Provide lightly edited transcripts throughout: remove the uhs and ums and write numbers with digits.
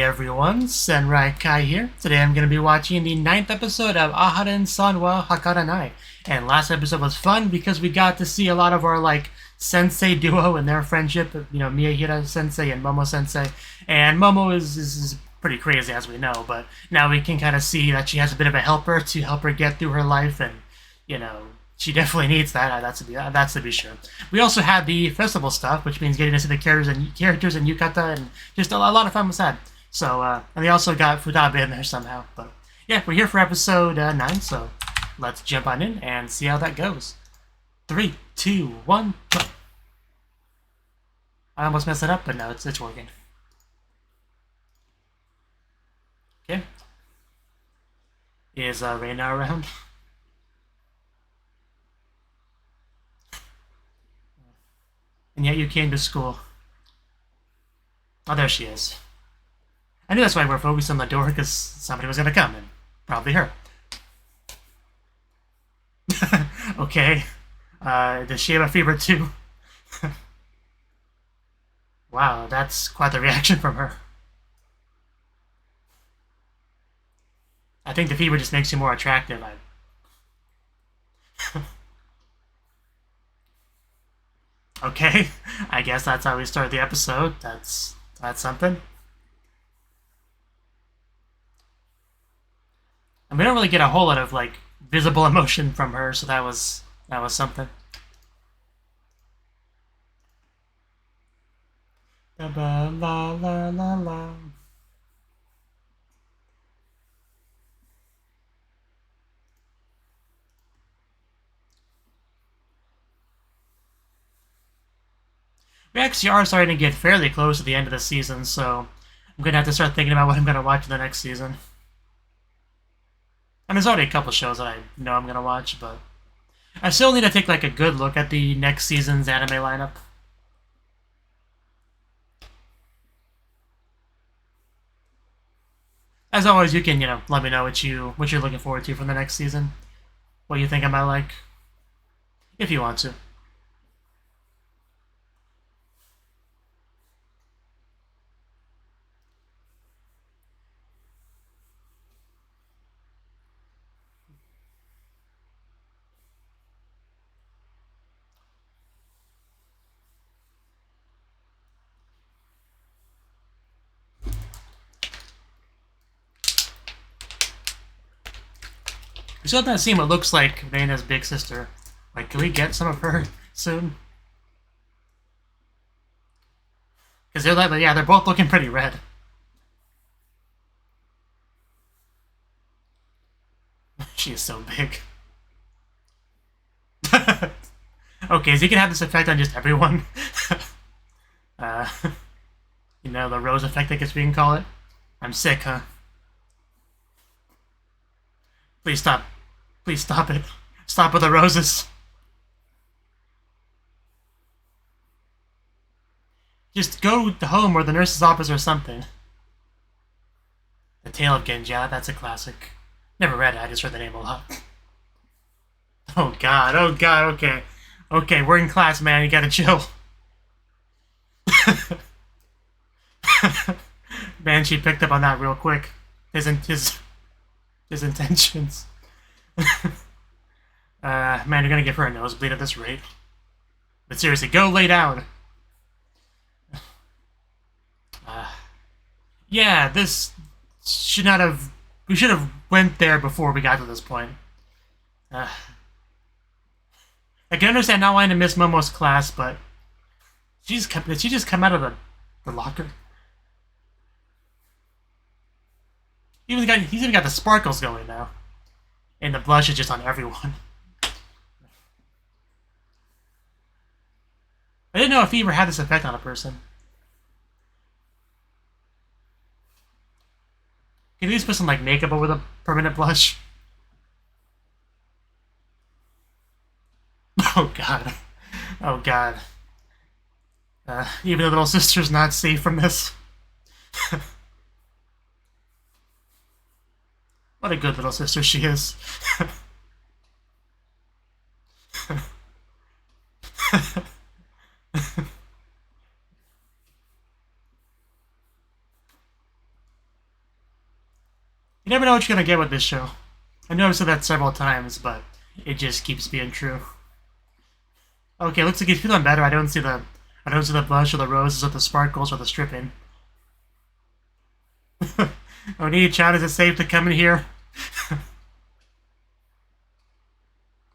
everyone, Senrai here. Today I'm going to be watching the 9th episode of Aharen-san wa Hakarenai. And last episode was fun because we got to see a lot of our, sensei duo and their friendship. Miyahira sensei and Momo sensei. And Momo is pretty crazy, as we know, but now we can kind of see that she has a bit of a helper to help her get through her life, and, she definitely needs that. That's to be sure. We also had the festival stuff, which means getting to see the characters and yukata, and just a lot of fun with that. So, and they also got Fudabe in there somehow. But yeah, we're here for episode 9, so let's jump on in and see how that goes. 3, 2, 1, go. I almost messed it up, but no, it's working. Okay. Is Reina around? And yet you came to school. Oh, there she is. I knew that's why we're focused on the door, because somebody was going to come, and probably her. Okay. Does she have a fever too? Wow, that's quite the reaction from her. I think the fever just makes you more attractive. Okay, I guess that's how we start the episode. That's something. And we don't really get a whole lot of visible emotion from her, so that was something. La la la la la. We actually are starting to get fairly close to the end of the season, so I'm going to have to start thinking about what I'm going to watch in the next season. And there's already a couple shows that I know I'm going to watch, but I still need to take a good look at the next season's anime lineup. As always, you can, let me know what you're looking forward to from the next season. What you think I might like. If you want to. We still haven't seen what looks like Reina's big sister. Can we get some of her soon? Because they're both looking pretty red. She is so big. Okay, is he gonna have this effect on just everyone? The rose effect, I guess we can call it. I'm sick, huh? Please stop. Please stop it. Stop with the roses. Just go home or the nurse's office or something. The Tale of Genja, that's a classic. Never read it, I just heard the name a lot. Oh god, okay. Okay, we're in class, man, you gotta chill. Man, she picked up on that real quick. His intentions. Man, you're gonna give her a nosebleed at this rate. But seriously, go lay down. Yeah, this should not have... We should have went there before we got to this point. I can understand not wanting to miss Momo's class, but... Did she just come out of the locker? He's even got the sparkles going now. And the blush is just on everyone. I didn't know if fever had this effect on a person. Can you just put some makeup over the permanent blush? Oh god. Oh god. Even the little sister's not safe from this. What a good little sister she is. You never know what you're gonna get with this show. I know I've said that several times, but it just keeps being true. Okay, looks like he's feeling better. I don't see the blush or the roses or the sparkles or the stripping. Oni-chan, is it safe to come in here?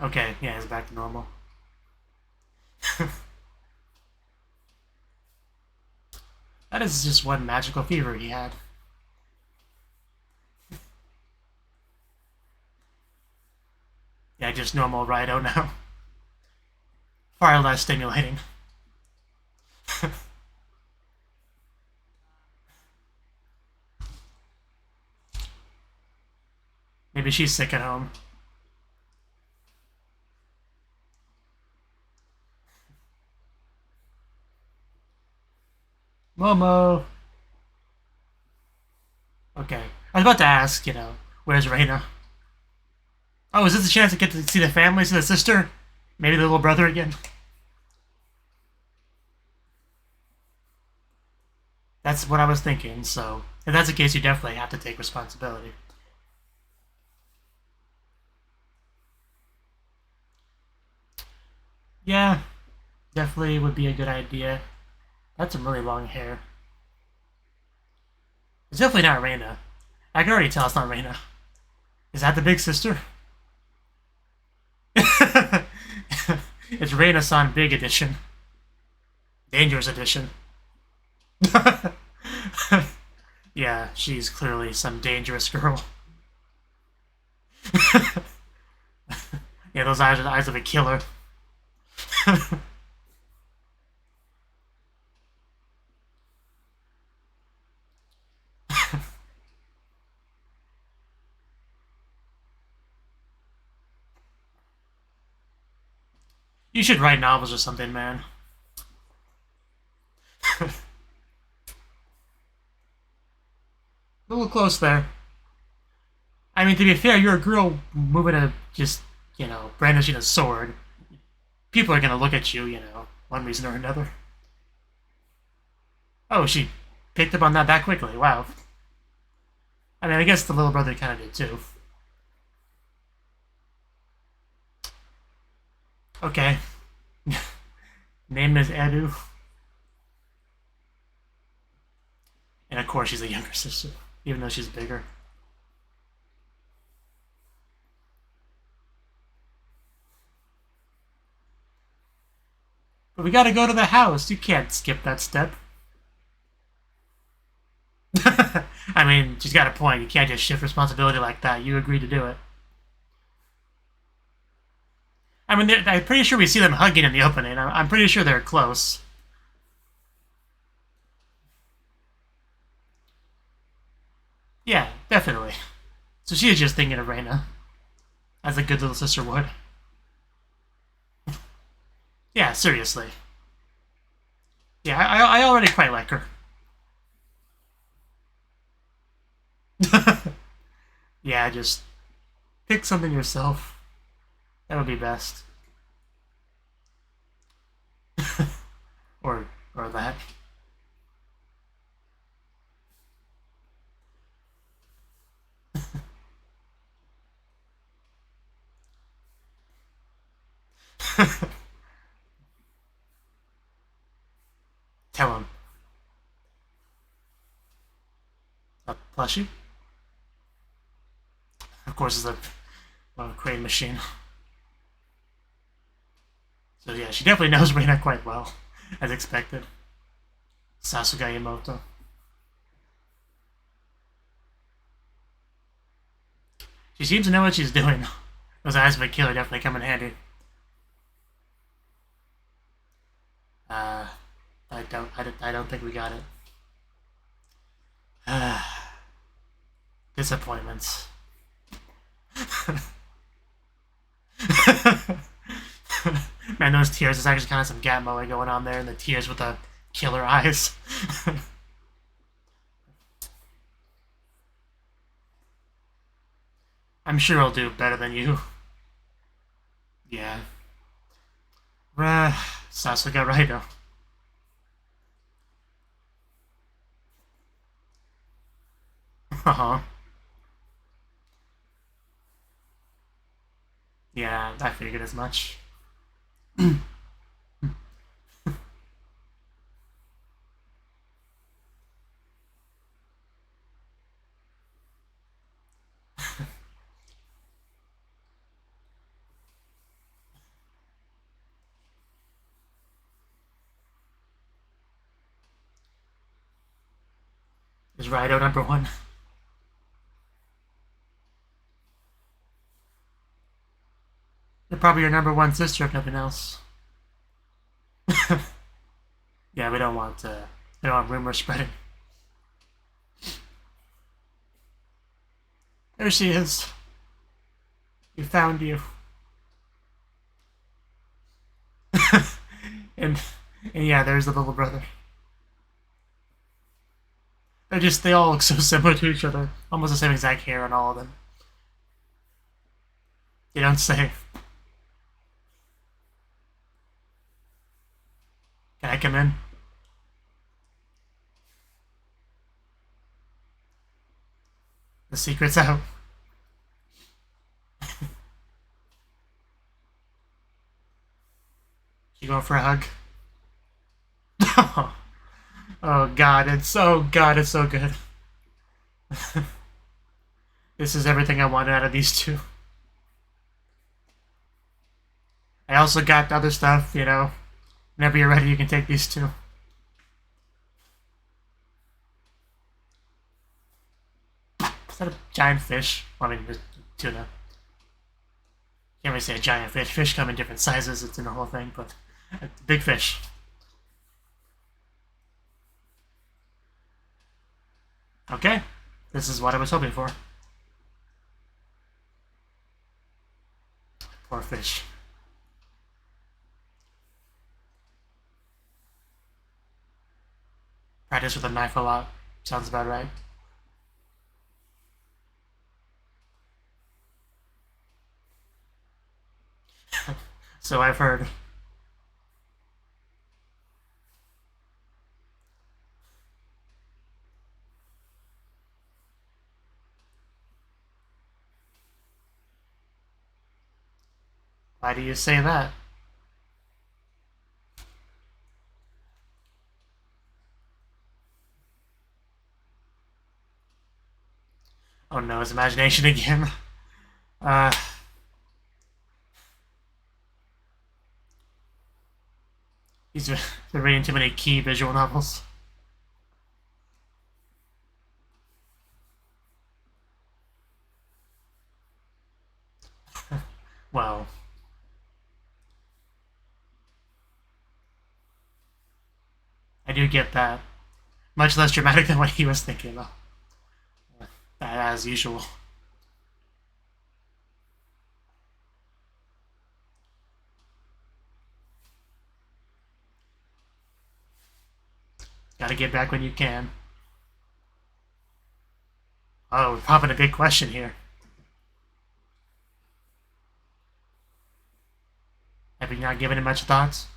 Okay, yeah, he's back to normal. That is just one magical fever he had. Yeah, just normal Raido now. Far less stimulating. Maybe she's sick at home. Momo! Okay. I was about to ask, where's Reina? Oh, is this a chance to get to see the family, see the sister? Maybe the little brother again? That's what I was thinking, so if that's the case, you definitely have to take responsibility. Yeah, definitely would be a good idea. That's some really long hair. It's definitely not Reina. I can already tell it's not Reina. Is that the big sister? It's Reina-san Big Edition. Dangerous Edition. Yeah, she's clearly some dangerous girl. Yeah, those eyes are the eyes of a killer. You should write novels or something, man. A little close there. I mean, to be fair, you're a girl moving a just, brandishing a sword. People are gonna look at you, one reason or another. Oh, she picked up on that quickly. Wow. I mean, I guess the little brother kind of did too. Okay. Name is Edu. And of course she's a younger sister, even though she's bigger. But we gotta go to the house. You can't skip that step. I mean, she's got a point. You can't just shift responsibility like that. You agreed to do it. I mean, I'm pretty sure we see them hugging in the opening. I'm pretty sure they're close. Yeah, definitely. So she is just thinking of Reina, as a good little sister would. Yeah, seriously. Yeah, I already quite like her. Yeah, just pick something yourself. That would be best. or that. Tell him. A plushie? Of course, it's a crane machine. So yeah, she definitely knows Reina quite well, as expected. Sasuga Yamoto. She seems to know what she's doing. Those eyes of a killer definitely come in handy. I don't think we got it. Disappointments. Man, those tears, there's actually kind of some gap moe going on there, and the tears with the killer eyes. I'm sure I'll do better than you. Yeah. Sasuga Raido. Uh-huh. I figured as much. Is Rido number one? They're probably your number one sister, if nothing else. Yeah, we don't want rumors spreading. There she is. We found you. and yeah, there's the little brother. They all look so similar to each other. Almost the same exact hair on all of them. You don't say. Can I come in? The secret's out. You going for a hug? Oh god, it's so good. This is everything I wanted out of these two. I also got other stuff, you know. Whenever you're ready, you can take these two. Is that a giant fish? Well, I mean, tuna. Can't really say a giant fish. Fish come in different sizes, it's in the whole thing, but a big fish. Okay, this is what I was hoping for. Poor fish. Practice with a knife a lot. Sounds about right. So I've heard. Why do you say that? Oh no, his imagination again. They're reading too many key visual novels. Well. I do get that. Much less dramatic than what he was thinking, though. As usual. Gotta get back when you can. Oh, we're popping a big question here. Have you not given it much thoughts?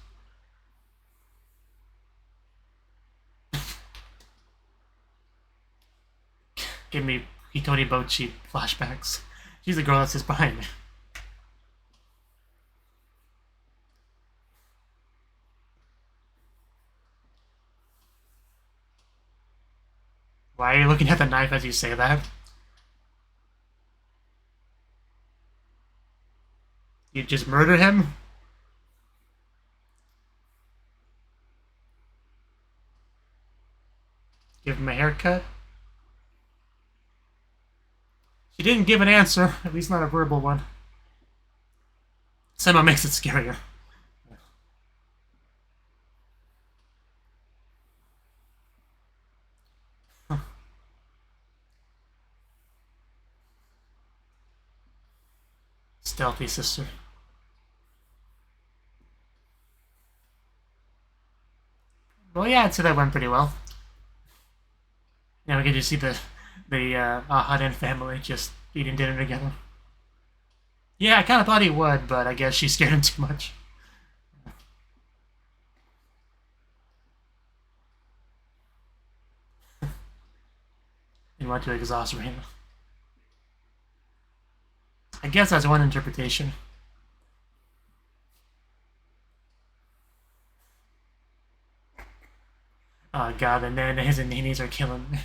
Give me Hitori Bochi flashbacks. She's the girl that sits behind me. Why are you looking at the knife as you say that? You just murder him? Give him a haircut? She didn't give an answer, at least not a verbal one. Somehow makes it scarier. Stealthy sister. Well, yeah, I'd say that went pretty well. Now we get to see the Aharen family just eating dinner together. Yeah, I kind of thought he would, but I guess she scared him too much. He wanted to exhaust Reina. I guess that's one interpretation. Oh god, and then his ninis are killing me.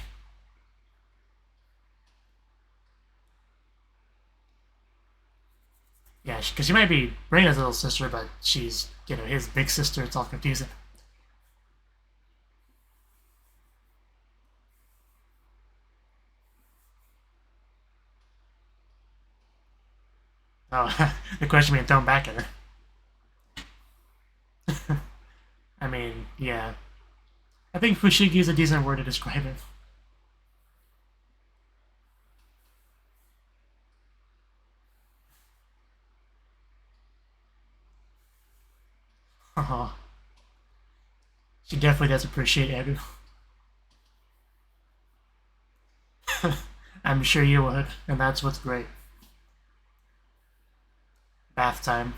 Yeah, because she might be Reina's little sister, but she's, his big sister. It's all confusing. Oh, the question being thrown back at her. I mean, yeah. I think Fushigi is a decent word to describe it. Oh, she definitely does appreciate Eru. I'm sure you would, and that's what's great. Bath time.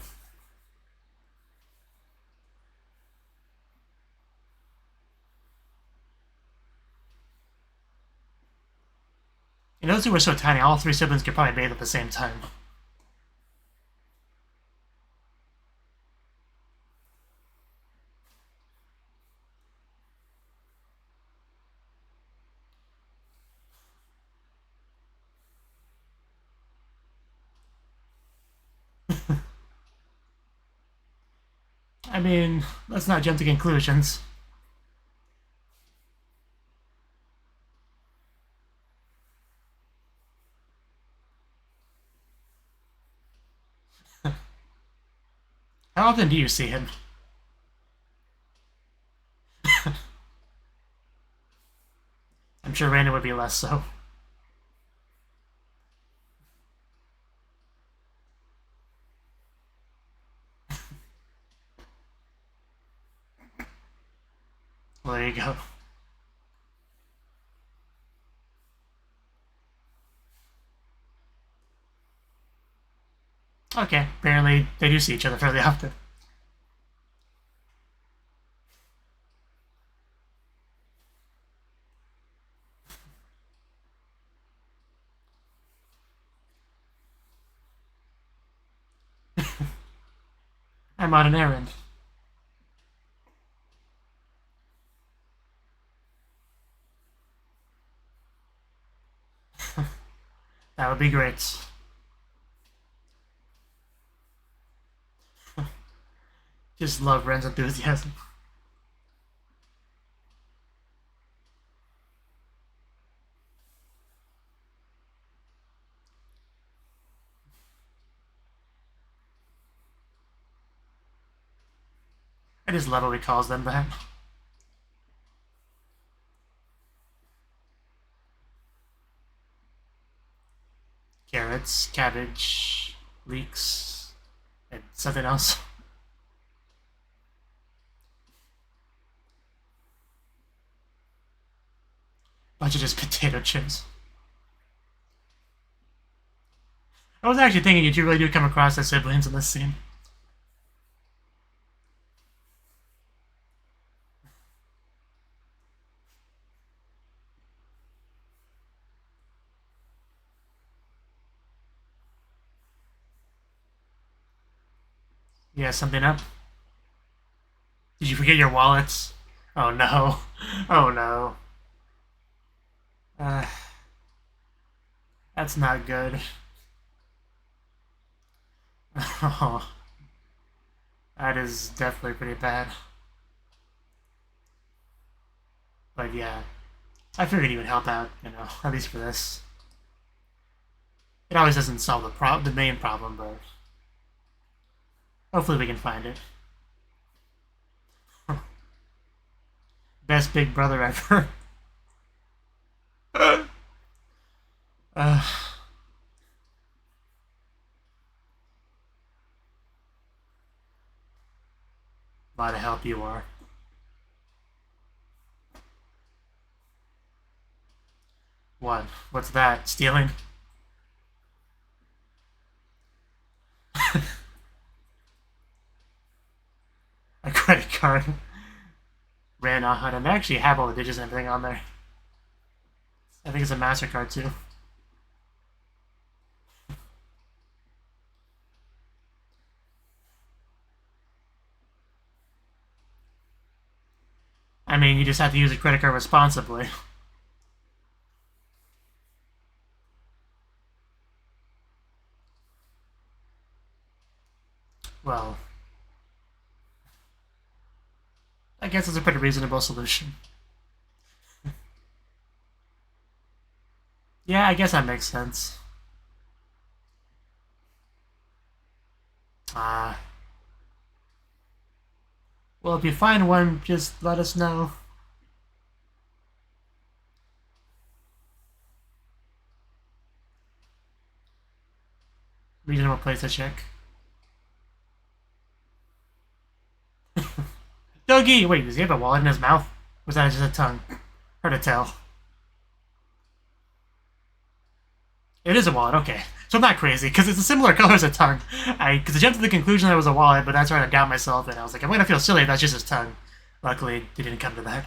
Those two were so tiny, all three siblings could probably bathe at the same time. I mean, let's not jump to conclusions. How often do you see him? I'm sure Randa would be less so. Well, there you go. Okay, apparently they do see each other fairly often. I'm on an errand. That would be great. Just love Ren's enthusiasm. I just love how he calls them that. Carrots, cabbage, leeks, and something else. Bunch of just potato chips. I was actually thinking you really do come across as siblings in this scene. Yeah, something up? Did you forget your wallets? Oh no. Oh no. Uh, that's not good. Oh, that is definitely pretty bad. But yeah, I figured he would help out, at least for this. It always doesn't solve the main problem, but hopefully we can find it. Best big brother ever. uh, lot of help you are. What? What's that? Stealing? A credit card. Ran on and they actually have all the digits and everything on there. I think it's a MasterCard too. I mean, you just have to use a credit card responsibly. Well, I guess it's a pretty reasonable solution. Yeah, I guess that makes sense. Well, if you find one, just let us know. Reasonable place to check. Dougie! Wait, does he have a wallet in his mouth? Or was that just a tongue? Hard to tell. It is a wallet, okay. So I'm not crazy, because it's a similar color as a tongue. Because I jumped to the conclusion that it was a wallet, but I started to doubt myself, and I was like, I'm gonna feel silly if that's just his tongue. Luckily, it didn't come to that.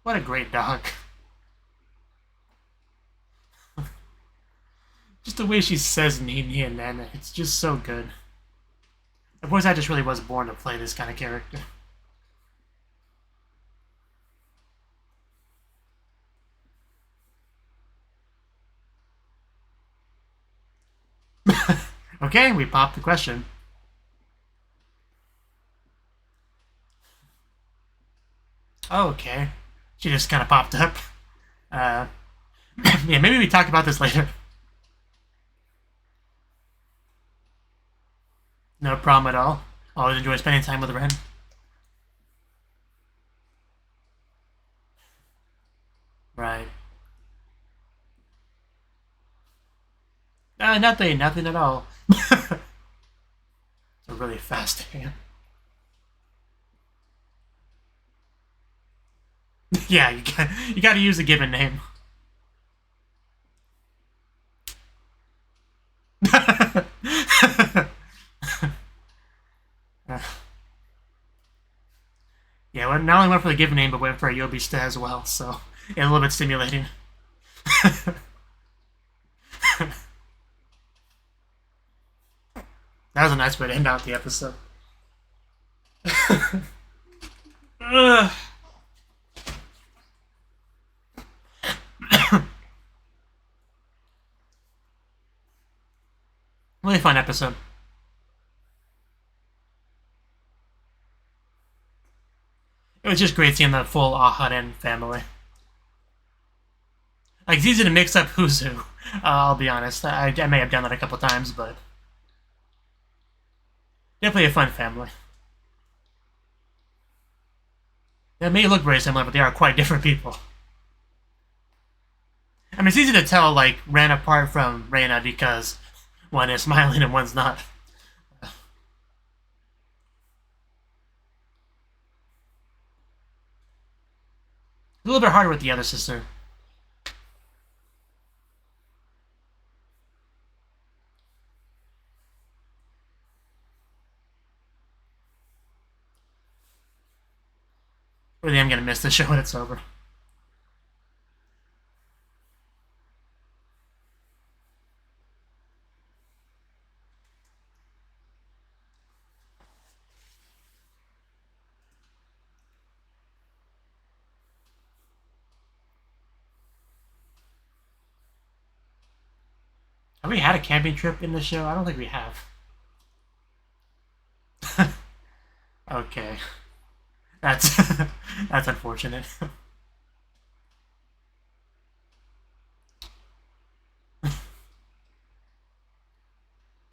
What a great dog. Just the way she says Nini and Nana, it's just so good. Of course, I just really was born to play this kind of character. Okay, we popped the question. Okay. She just kind of popped up. Yeah, maybe we talk about this later. No problem at all. Always enjoy spending time with Ren. Right. Nothing at all. It's a really fast hand. Yeah, you got to use a given name. Yeah, well, not only went for the given name, but went for a Yobista as well, so yeah, a little bit stimulating. That was a nice way to end out the episode. Really fun episode. It was just great seeing the full Aharen family. Like, it's easy to mix up who's who. I'll be honest. I may have done that a couple times, but definitely a fun family. They may look very similar, but they are quite different people. I mean, it's easy to tell, like, Ren apart from Reina because one is smiling and one's not. A little bit harder with the other sister. Really, I'm gonna miss the show when it's over. Have we had a camping trip in the show? I don't think we have. Okay. That's that's unfortunate.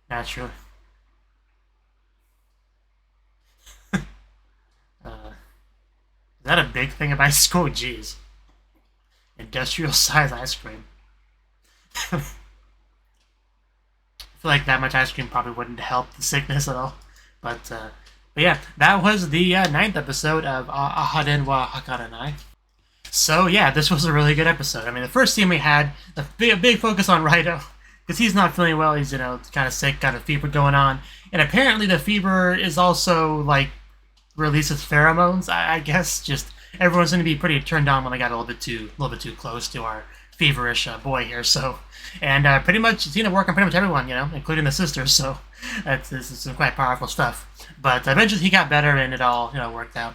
Naturally. Is that a big thing of ice cream? Oh, jeez. Industrial size ice cream. I feel like that much ice cream probably wouldn't help the sickness at all. But yeah, that was the 9th episode of Aharen-Hakarenai. So yeah, this was a really good episode. I mean, the first scene we had, a big focus on Raito, because he's not feeling well. He's, kind of sick, got a fever going on. And apparently the fever is also, like, releases pheromones, I guess. Just everyone's going to be pretty turned on when I got a little bit too close to our feverish boy here. So, and pretty much it's gonna work on pretty much everyone, including the sisters. So, this is some quite powerful stuff. But eventually he got better, and it all worked out,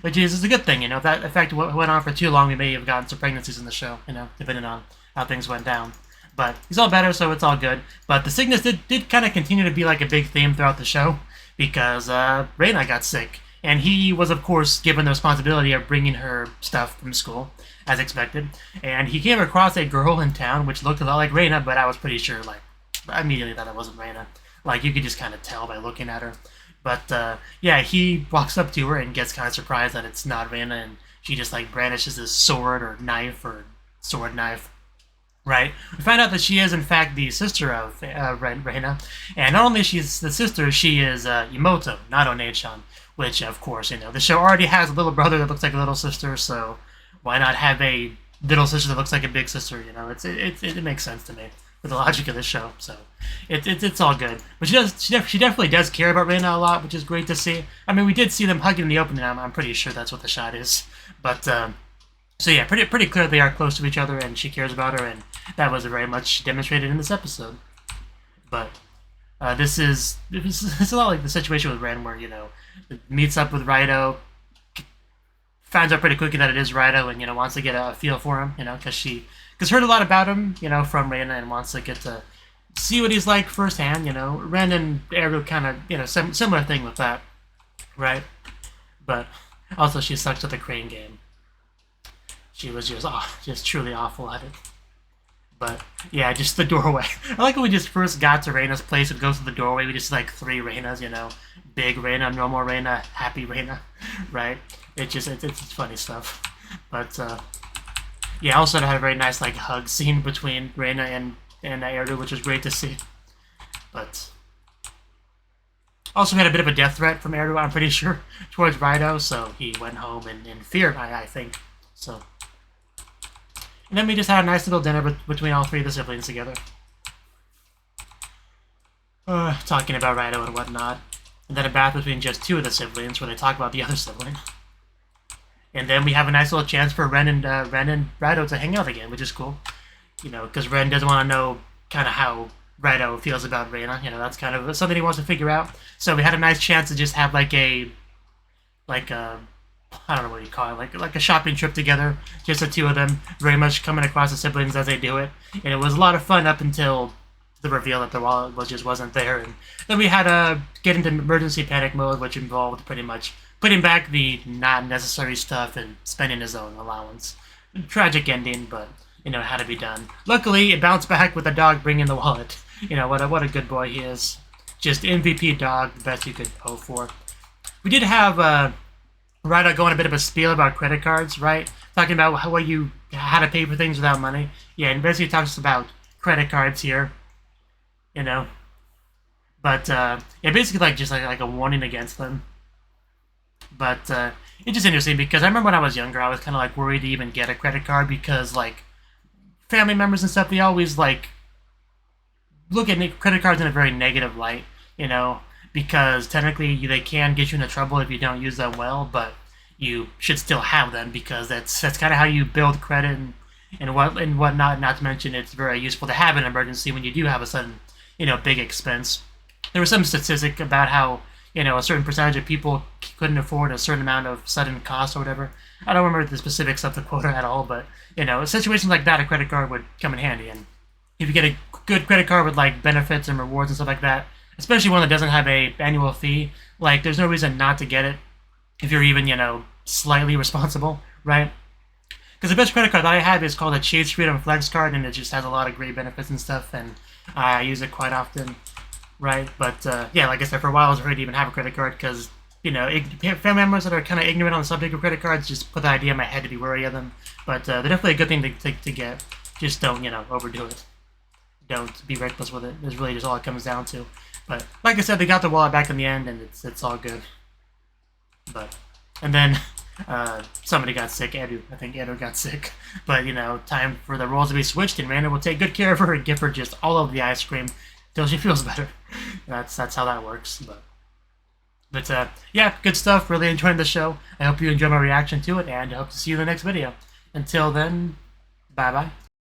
which is a good thing, If that effect went on for too long, we may have gotten some pregnancies in the show, depending on how things went down. But he's all better, so it's all good. But the sickness did kind of continue to be like a big theme throughout the show, because Reina got sick. And he was, of course, given the responsibility of bringing her stuff from school, as expected. And he came across a girl in town, which looked a lot like Reina, but I was pretty sure, I immediately thought it wasn't Reina. You could just kind of tell by looking at her. But, yeah, he walks up to her and gets kind of surprised that it's not Reina, and she just, brandishes this sword or knife or sword knife. Right? We find out that she is, in fact, the sister of Reina. And not only is she the sister, she is Imoto, not One-chan. Which, of course, the show already has a little brother that looks like a little sister, so why not have a little sister that looks like a big sister, It makes sense to me, with the logic of the show, so it's all good. But she definitely does care about Reina a lot, which is great to see. I mean, we did see them hugging in the opening, I'm pretty sure that's what the shot is. But, so yeah, pretty clear they are close to each other, and she cares about her, and that was very much demonstrated in this episode. But, this is a lot like the situation with Ren, where, meets up with Raito, finds out pretty quickly that it is Raito, and wants to get a feel for him, because heard a lot about him, from Reina, and wants to get to see what he's like firsthand. Ren and Eru kind of similar thing with that, right? But also she sucks at the crane game. She was just truly awful at it. But, yeah, just the doorway. I like when we just first got to Reina's place and goes to the doorway. We just see, 3 Reinas, Big Reina, normal Reina, happy Reina, right? It's funny stuff. But, yeah, also had a very nice, hug scene between Reina and Eru, which was great to see. But, also had a bit of a death threat from Eru, I'm pretty sure, towards Raito, so he went home in fear, I think. So... And then we just had a nice little dinner between all 3 of the siblings together. Talking about Raito and whatnot. And then a bath between just 2 of the siblings where they talk about the other sibling. And then we have a nice little chance for Ren and Raito to hang out again, which is cool. Because Ren doesn't want to know kind of how Raito feels about Reina. That's kind of something he wants to figure out. So we had a nice chance to just have I don't know what you call it, like a shopping trip together, just the 2 of them, very much coming across the siblings as they do it, and it was a lot of fun up until the reveal that the wallet just wasn't there, and then we had to get into emergency panic mode, which involved pretty much putting back the not necessary stuff and spending his own allowance. Tragic ending, but, it had to be done. Luckily, it bounced back with the dog bringing the wallet. What a good boy he is. Just MVP dog, the best you could hope for. We did have, Raito going a bit of a spiel about credit cards, right? Talking about how to pay for things without money. Yeah, and basically talks about credit cards here, But, yeah, basically just like a warning against them. But, it's just interesting because I remember when I was younger, I was kind of worried to even get a credit card because, family members and stuff, they always, look at credit cards in a very negative light, because technically they can get you into trouble if you don't use them well, but you should still have them because that's kind of how you build credit and whatnot. Not to mention it's very useful to have an emergency when you do have a sudden, big expense. There was some statistic about how, a certain percentage of people couldn't afford a certain amount of sudden cost or whatever. I don't remember the specifics of the quota at all, but, situations like that, a credit card would come in handy. And if you get a good credit card with, benefits and rewards and stuff like that, especially one that doesn't have a annual fee, there's no reason not to get it if you're even, slightly responsible, right? Because the best credit card that I have is called a Chase Freedom Flex card, and it just has a lot of great benefits and stuff, and I use it quite often, right? But, yeah, like I said, for a while I was afraid to even have a credit card because, family members that are kind of ignorant on the subject of credit cards just put the idea in my head to be wary of them. But they're definitely a good thing to get. Just don't, overdo it. Don't be reckless with it. It's really just all it comes down to. But like I said, they got the wallet back in the end, and it's all good. And then somebody got sick. I think Edu got sick. But time for the roles to be switched, and Randa will take good care of her and give her just all of the ice cream till she feels better. That's how that works. But yeah, good stuff. Really enjoying the show. I hope you enjoy my reaction to it, and I hope to see you in the next video. Until then, bye bye.